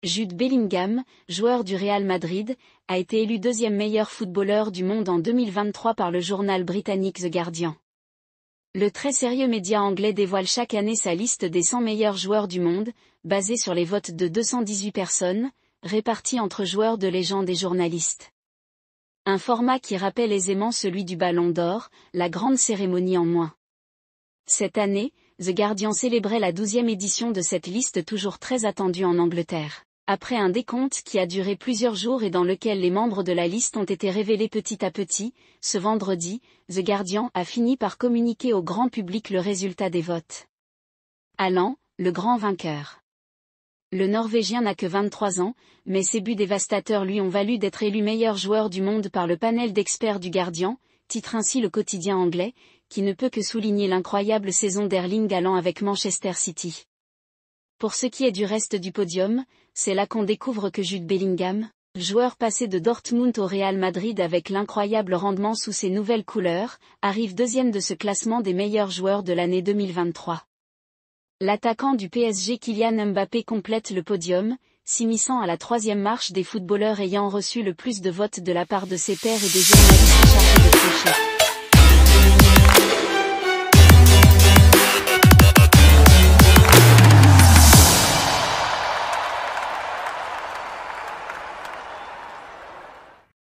Jude Bellingham, joueur du Real Madrid, a été élu deuxième meilleur footballeur du monde en 2023 par le journal britannique The Guardian. Le très sérieux média anglais dévoile chaque année sa liste des 100 meilleurs joueurs du monde, basée sur les votes de 218 personnes, répartis entre joueurs de légende et journalistes. Un format qui rappelle aisément celui du Ballon d'Or, la grande cérémonie en moins. Cette année, The Guardian célébrait la 12e édition de cette liste toujours très attendue en Angleterre. Après un décompte qui a duré plusieurs jours et dans lequel les membres de la liste ont été révélés petit à petit, ce vendredi, The Guardian a fini par communiquer au grand public le résultat des votes. Haaland, le grand vainqueur. Le Norvégien n'a que 23 ans, mais ses buts dévastateurs lui ont valu d'être élu meilleur joueur du monde par le panel d'experts du Guardian, titre ainsi le quotidien anglais, qui ne peut que souligner l'incroyable saison d'Erling Haaland avec Manchester City. Pour ce qui est du reste du podium, c'est là qu'on découvre que Jude Bellingham, joueur passé de Dortmund au Real Madrid avec l'incroyable rendement sous ses nouvelles couleurs, arrive deuxième de ce classement des meilleurs joueurs de l'année 2023. L'attaquant du PSG Kylian Mbappé complète le podium, s'immisçant à la troisième marche des footballeurs ayant reçu le plus de votes de la part de ses pairs et des journalistes chargés de tricher.